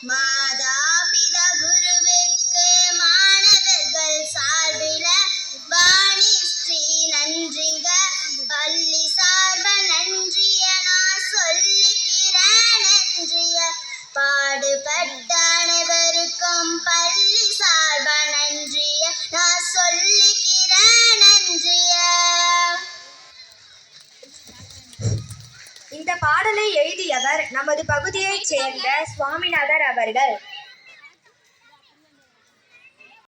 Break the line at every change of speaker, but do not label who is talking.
மாதாபித குருவுக்கு மாணவர்கள் சார்பில வாணி ஸ்ரீ நன்றிங்க. பள்ளி சார்ப நன்றிய நான் சொல்லிக்கிறேன் நன்றிய. பாடுபட்ட அனைவருக்கும் பள்ளி சார்ப நன்றிய நான் சொல்லிக்கிறேன் நன்றிய.
இந்த பாடலை எழுதியவர் நமது பகுதியைச் சேர்ந்த சுவாமிநாதர் அவர்கள்.